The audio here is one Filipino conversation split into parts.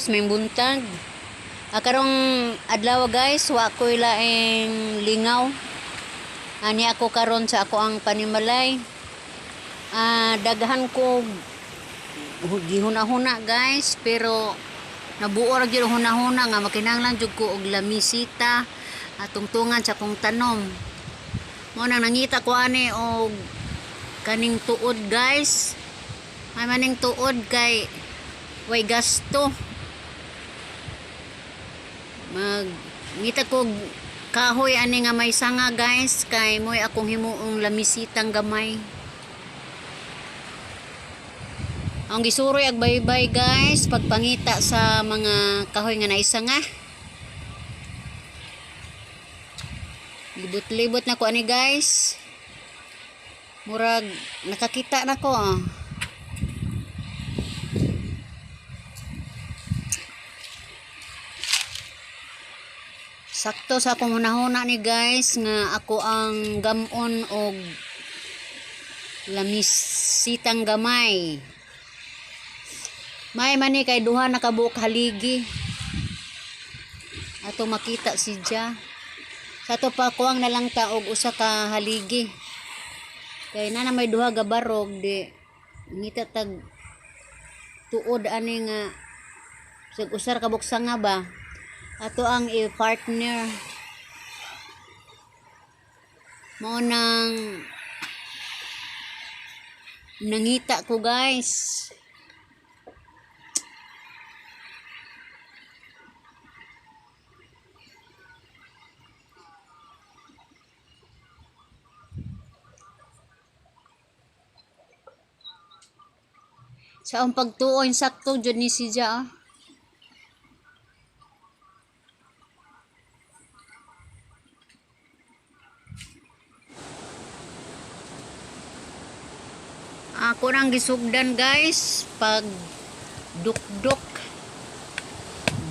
guys, may buntag. Karong adlaw guys, wa ko'y laing lingaw. Ani ako karon sa ako ang panimalay. Daghan ko gihuna-huna guys, pero nabuo ra gyud huna-huna nga makinahanglan jud ko og lamisita tungtungan sa kong tanom. Mo nang nangita ko ani og kaning tuod guys. May maning tuod kay way gasto. Ngita ko kahoy ani nga may sanga guys, kay moy akong himuong lamisitang gamay. Ang gisuroy ag baybay guys pagpangita sa mga kahoy nga naisanga. Libot-libot na ko ani guys. Murag nakakita na ko Sakto sa akong hunahuna ni guys nga ako ang gamon og lamisitang gamay. May mani kay duha na kabuok haligi. Ato makita si Dia. Sa to pa kuwang na lang ta og usa ka haligi. Kay na may duha ga barog di ngita tag tuod ani nga sig usar ka buksa nga ba. Ato ang i-partner mo nang nangita ko guys. Sa ang pagtuon sakto jud ni si Dia Ako nang gisugdan guys pag dukdok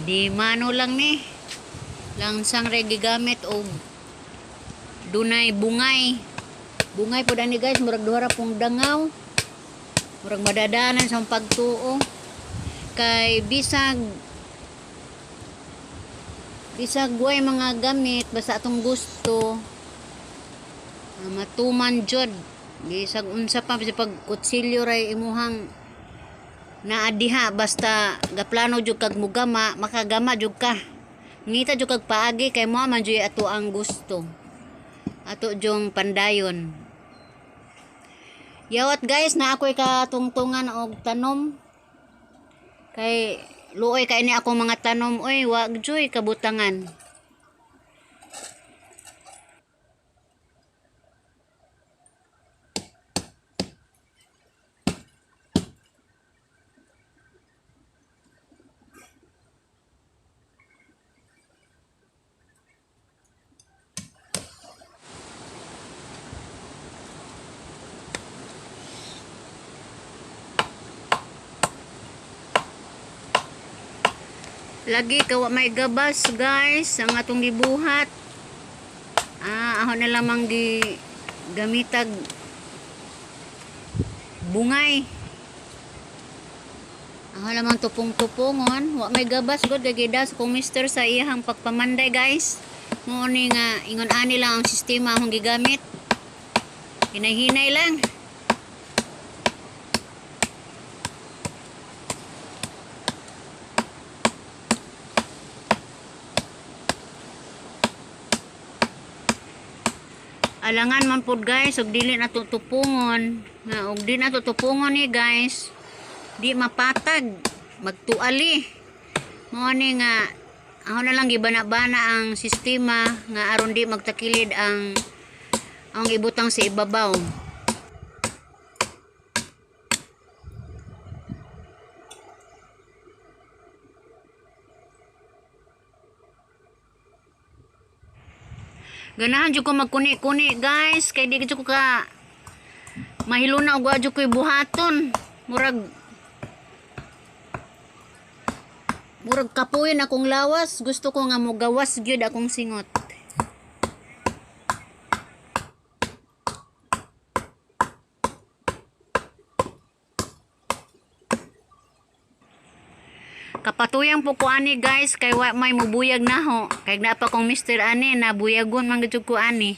di mano lang ni langsang re gigamit og dunay bungay pud ani guys, murag duha ra pong dangaw, murag madadanan sa pagtuo kay bisag way mga gamit basta atong gusto matuman jud. Bisag unsa pa sa pagkutsilyo ray imuhang naadiha basta gaplano jud kag mugama makagama jud ka. Ngita jud kag paagi kay mo man jud ato ang gusto. Ato jung pandayon. Yawat guys na ako'y katungtungan og tanom. Kay luoy kay ni akong mga tanom oy wag joy kabutangan. Lagi kawa may gabas guys ang atong gibuhat. Ako na lamang di gamitag bungay. Ako lamang tupong-tupongon. Wa may gabas god gagidas kung mister sa iyang pagpamanday guys. Mo ni nga ingon ani lang ang sistema akong gigamit. Hinay-hinay lang. Alangan man pod guys og dili na tutupungon nga og di na tutupungon ni guys di mapatag magtuali mo ni nga ako na lang gibana-bana ang sistema nga aron di magtakilid ang ibutang sa ibabaw. Ganahan jud ko magkuni-kuni guys kay di jud ko ka mahiluna og adyo ko'y buhaton. Murag kapuin akong lawas, gusto ko nga mogawas gyud akong singot. Kapatuyang po ko ani guys kay wa may mubuyag na ho. Kay na pa kong Mr. Ani na buyagon man gud ko ani.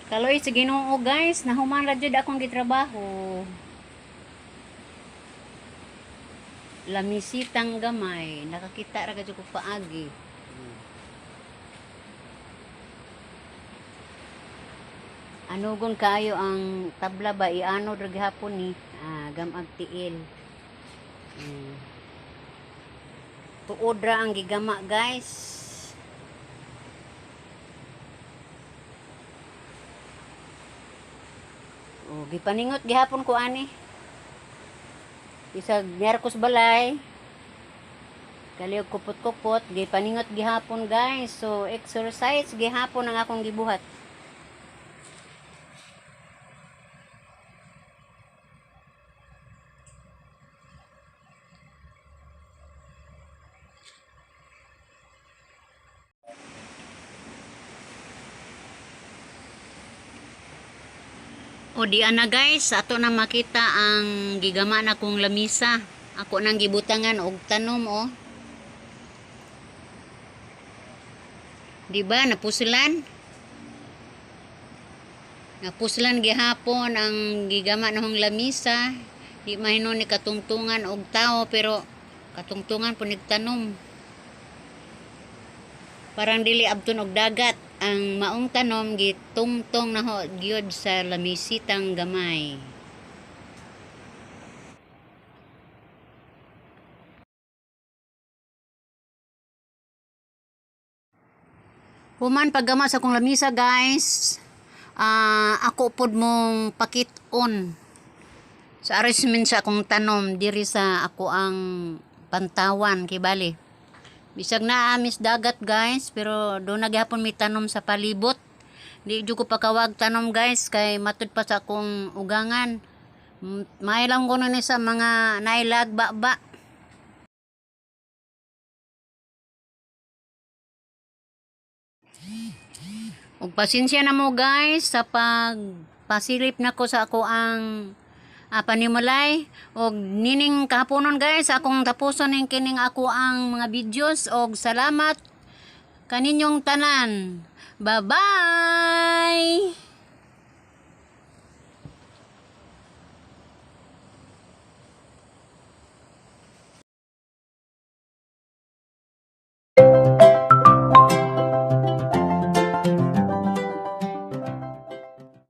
Kaloy sa Ginoo guys, nahuman ra jud akong gitrabaho. Lamisitang gamay, nakakita ra gud ko paagi. Anugon kaayo ang tabla ba iano ra gihapon ni gamag tiil. Tuod ra ang gigama guys. Oh, gipaningot gihapon ko ani. Isag Miyerkules balay. Kaliog kupot-kupot, gipaningot gihapon guys. So exercise gihapon ang akong gibuhat. O di ana guys, ato na makita ang gigama na kong lamisa. Ako nang gibutangan og tanom o. Di ba napusulan? Napuslan gihapon ang gigama nahong lamisa. Di mahino ni katungtungan og tao pero katungtungan po nagtanom. Parang dili abton og dagat. Ang maong tanom gitungtong na ho gyud sa lamisitang gamay. Human paggama sa kong lamisa guys, ako pod mong pakit-on sa arrangement sa akong tanom diri sa ako ang pantawan kibali. Bisag na amis dagat guys, pero do na gyapon mi tanom sa palibot. Di jud ko pakawag tanom guys kay matud pa sa akong ugangan. May lang ko ni sa mga nailag ba. Ug pasensya na mo guys sa pagpasilip nako sa ako ang panimulay og nining kahaponon guys akong tapuson ning kining ako ang mga videos og salamat kaninyong tanan. Bye bye.